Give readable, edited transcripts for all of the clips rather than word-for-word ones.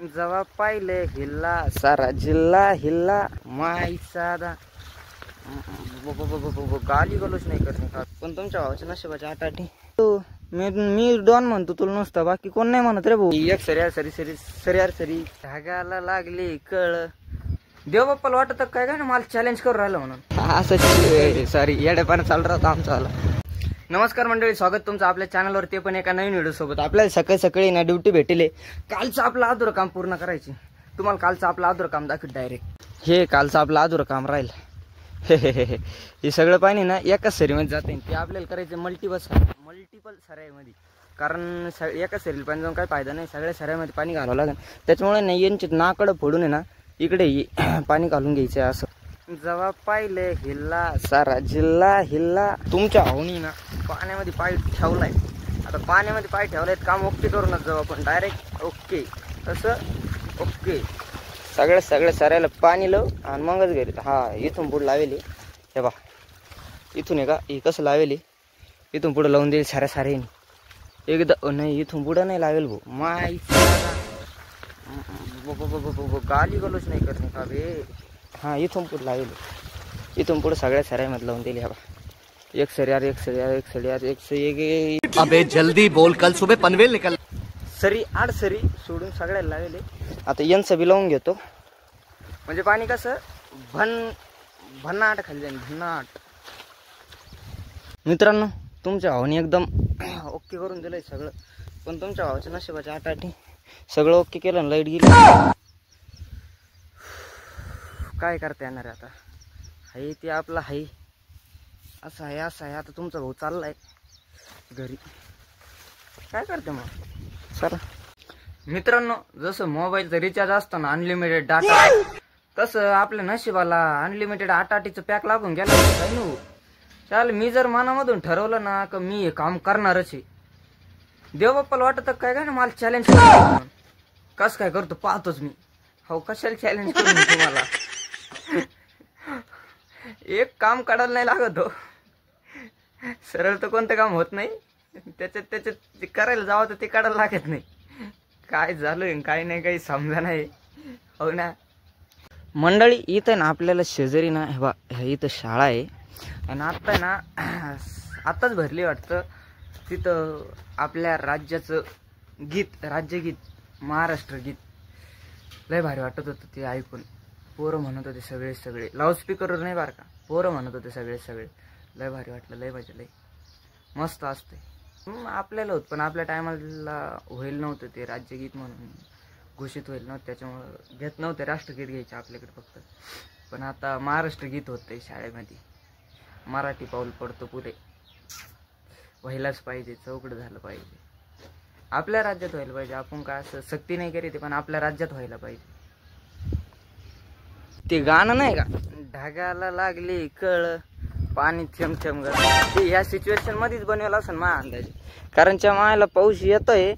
जवा पाहिले हिल्ला सारा जिल्हा हिल्ला माई साधा गाली गलोच नाही करणे का पण तुमच्या भावाच्या नशिबाच्या आटाटी मी डॉन म्हणतो तुला नुसतं बाकी कोण नाही म्हणत रे भाऊ. एक सरी धागाला लागली कळ देव बाप्पाला वाटत काय काय ना मला चॅलेंज करून राहिलं म्हणून असं सॉरी येड्यापानं चालू राहतो आमचा आला. नमस्कार मंडळी, स्वागत तुमचं आपल्या चॅनलवर, ते पण एका नवीन व्हिडिओ सोबत. आपल्याला सकाळी सकाळी ना ड्युटी भेटले. कालचं आपलं अधुरं काम पूर्ण करायची. तुम्हाला कालचं आपलं अधुरं काम दाखवत डायरेक्ट. हे कालचं आपलं अधुरं काम राहील. हे सगळं पाणी ना एकाच सरीमध्ये जाते. ते आपल्याला करायचं मल्टिपल सऱ्यामध्ये, कारण एका सरीला पाणी जाऊन काही फायदा नाही. सगळ्या सऱ्यामध्ये पाणी घालावं लागेल. त्याच्यामुळे नाही यांची नाकडं फोडून आहे ना इकडे पाणी घालून घ्यायचं असं. जवा पाहिले हिल्ला सारा जिल्हा हिल्ला. तुमच्या भाऊनी ना पाण्यामध्ये पाय ठेवलाय. आता पाण्यामध्ये पाय ठेवलाय, काम ओके करूनच जाऊ आपण डायरेक्ट. ओके तसं ओके सगळ्या साऱ्याला पाणी लावू आणि मगच घरी. हा इथून पुढे लावेली हे बा, इथून आहे का हे कसं लावेली, इथून पुढे लावून देईल साऱ्याने एकदा. नाही इथून पुढं नाही लावेल भाऊ, माई गाली गलोच नाही करणे का बे. हाँ इथून पुढे लावेल, इथून पुढे सगळ्या सऱ्यामध्ये लावून दिली. हा एक सरी. अबे जल्दी बोल, कल सुबह पनवेल निकल. सरी आड सरी सोडून सगळ्याला लावेले. आता यांचं बी लावून घेतो, म्हणजे पाणी कसं भन्नाट खाली जाईल भन्नाट. मित्रांनो, तुमच्या भावाने एकदम ओके करून दिलंय सगळं, पण तुमच्या भावाच्या नशिबाच्या आटाटी सगळं ओके केलं. लाईट गेली, काय करता येणार आहे आता. हाय ते आपला हाय असं आहे आता तुमचा भाऊ चाललाय घरी. काय करते मग सर. मित्रांनो, जसं मोबाईलचं रिचार्ज असतं ना अनलिमिटेड डाटा, तसं आपल्या नशिबाला अनलिमिटेड आटाटीचं पॅक लागून गेला काही नो. चाल मी जर मनामधून ठरवलं ना का मी हे काम करणारच आहे. देव बाप्पाला वाटत काय काय ना मला चॅलेंज करून. कस काय करतो पाहतोच मी. हो कशाला चॅलेंज करू मी तुम्हाला. एक काम काढायला नाही लागत हो, सरळ तर कोणतं काम होत नाही. त्याच्यात करायला जावं तर ते काढायला लागत नाही. काय झालं काय नाही काही समजा नाही. हो ना मंडळी, इथं ना आपल्याला शेजारी ना हे बा इथं शाळा आहे. आणि आत्ता ना आत्ताच भरली वाटतं. तिथं आपल्या राज्याचं गीत, राज्यगीत, महाराष्ट्र गीत लय भारी वाटत होतं ते ऐकून. पोरं म्हणत होते सगळे लाऊडस्पीकरवर नाही बार का, पोरं म्हणत होते सगळे लय भारी वाटलं. लय भाजी लय मस्त असते. आपल्याला होत पण आपल्या टायमाला होईल नव्हतं ते राज्यगीत म्हणून घोषित होईल नव्हतं, त्याच्यामुळं घेत नव्हते. राष्ट्रगीत घ्यायचे आपल्याकडे फक्त. पण आता महाराष्ट्र गीत होतंय शाळेमध्ये. मराठी पाऊल पडतो पुढे, व्हायलाच पाहिजे, चौकड झालं पाहिजे. आपल्या राज्यात व्हायला पाहिजे. आपण काय असं सक्ती नाही करीत, पण आपल्या राज्यात व्हायला पाहिजे. ते गाणं नाही का, ढगाला लागली कळ पाणी थेंब थेंब ग, ते ह्या सिच्युएशन मध्येच बनवेल असं माझ्या अंदाजे. कारण त्या मायाला पाऊस येतोय,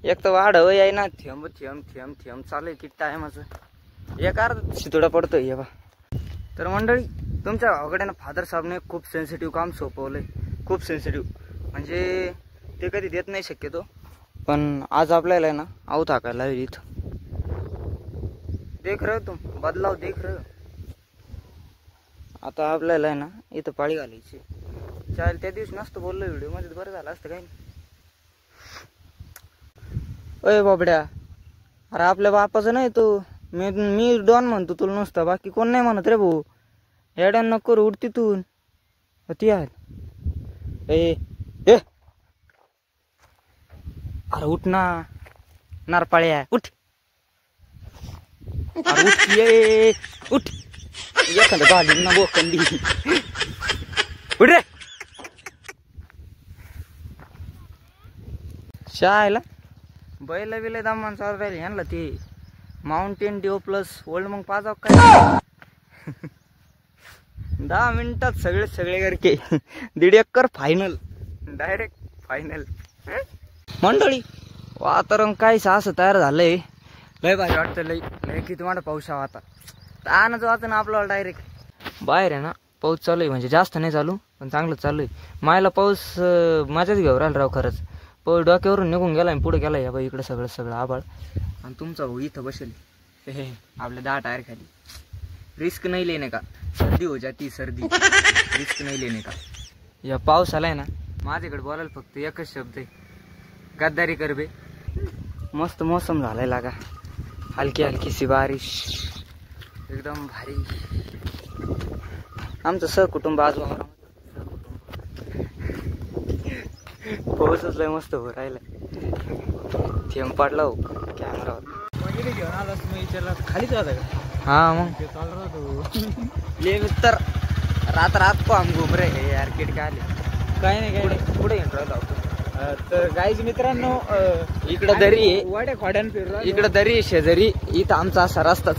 एक तर वाढव आहे ना, थेंब थेंब थेंब थेंब चालू आहे. किती टायमाचं एक अर्धा शितोडा पडतोय हे बा. तर मंडळी, तुमच्या भावाकडे ना फादर साहेबने खूप सेन्सिटिव्ह काम सोपवलंय. खूप सेन्सिटिव्ह म्हणजे ते कधी देत नाही शक्यतो, पण आज आपल्याला आहे ना आऊत हाकायला लागेल इथं. देख रहे हो तुम, बदलाव देख रहे हो. आता आपल्याला आहे ना इथं पाळी घालायची. चालेल, त्या दिवशी नसतं बोललो व्हिडिओ मध्ये, बरं झालं असतं काही. अय बाबड्या, अरे आपल्या बापाचं नाही तो. मी डॉन म्हणतो तुला नुसतं, बाकी कोण नाही म्हणत रे भाऊ. येड्या नको उठ तिथून. ती आहे ए अरे उठ ना नारपाळ्या, उठ. अरे उठ ये उठ. एखादं गाडी ना बोकंडी उठ रे. शाळेला बैल बिले दामान चालू राहील यांना. ते माउंटेन ड्यू प्लस ओल्ड मग पाजाव काय 10 मिनिटात सगळे करके 1.5 एकर फायनल, डायरेक्ट फायनल. मंडळी, वातावरण काहीच असं तयार झालंय. लय भारी वाटतं. लय किती मोठा पाऊस हवा. आता तानच वाटतं ना आपल्याला. डायरेक्ट बाहेर आहे ना पाऊस चालू आहे, म्हणजे जास्त नाही चालू पण चांगलं चालू आहे. मायला पाऊस मजाच घेऊ राहिला राव खरंच. पाऊस डोक्यावरून निघून गेला आणि पुढे गेला. या बाई इकडे सगळं आबाळ आणि तुमचा भाऊ इथं बसेल आपल्या 10 टायर खाली. रिस्क नाही लेने का, सर्दी हो जाती सर्दी. रिस्क नाही लेने का. या पाऊस आलाय ना, माझ्याकडे बोलायला फक्त एकच शब्द आहे, गद्दारी कर बे. मस्त मौसम झालाय लागा, हलकी हलकी सी बारिश, एकदम भारी. आमचं सहकुटुंब आज पाऊसच लय मस्त हो राहिला. थेंब पडला हो कॅमेरा घेऊन आलास मी विचारला खालीच राहता का? हा मग ते चालू राहतो ले मित्र, रात को हम घूम रहे हैं यार. किट काय आले काय नाही काय नाही. पुढे येऊन राहिलो आपण. तर गाईज मित्रांनो इकडं दरी आहे, वाड्या खोड्यान फिरू इकडं दरी आहे शेजारी. इथं आमचा असा रस्ता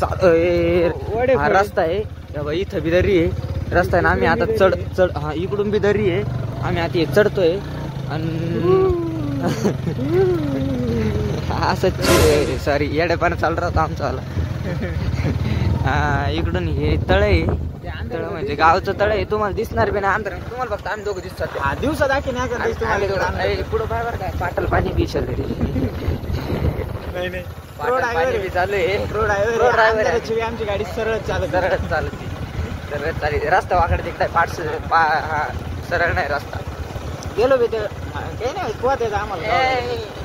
वडे हा रस्ता आहे. या बाई इथं बी दरी आहे, रस्ता आहे ना. आम्ही आता चढ हा इकडून बी दरी आहे, आम्ही आता हे चढतोय. आणि असं सॉरी येडेपणा चालू राहतो आमचा वाला. इकडून हे तळ आहे, तळ म्हणजे गावचं तळ आहे. तुम्हाला दिसणार बी नाही अंतर, तुम्हाला फक्त आम्ही दोघं दिसतात. दिवसात दाखी नाही करत तुम्हाला पुढं बरोबर काय पाटल पाणी बी शेजारी. नाही नाही पाणी बी चालू आहे. रोड आहे आमची गाडी सरळ चालत सरळ चालते, सरळ चालते. रस्ता वाकडे तिकडे सरळ नाही रस्ता. गेलो बी ते काही नाही पोहत येत आम्हाला.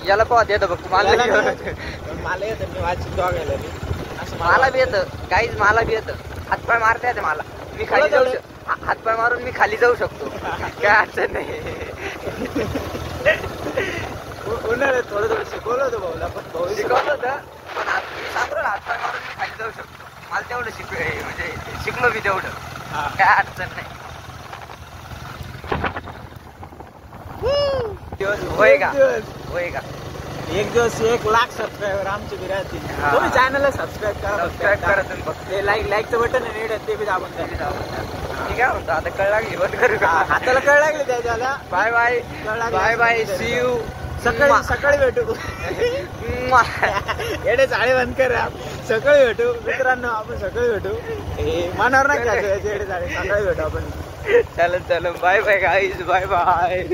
याला पाहत येतं बघ मला. मला येतं मी वाचित बघायला असं मला बी येतं काहीच, मला बी येतं. हातपाय मारता येते मला, मी खाली जाऊ शकतो. हातपाय मारून मी खाली जाऊ शकतो, काय अडचण नाही. उन्हाळ्यात थोडं शिकवलं होतं भाऊला, पण भाऊ शिकवलं होतं. पण मी सांगतो ना, हातपाय मारून मी खाली जाऊ शकतो. मला तेवढं म्हणजे शिकलो मी तेवढं, काय अडचण नाही. होय का होय का. एक दिवस 1,00,000 सबस्क्रायबर आमचे बी राहतील. तुम्ही चॅनलला सबस्क्राईब करा, सबस्क्राईब करा तुम्ही फक्त. ते लाईकचं बटन आहे ते बी दाबून द्या. ठीक आहे म्हणतो आता कळ लागली, बंद करू का? हाताला कळ लागली त्याच्याला. Bye bye bye bye, see you. सकाळी भेटू. येडे चाळे बंद करा, सकाळी भेटू मित्रांनो. आपण सकाळी भेटू. हे मनावर नाही घ्यायचं येडे चाळे, सकाळी भेटू आपण. चलो चलो bye bye guys, bye bye.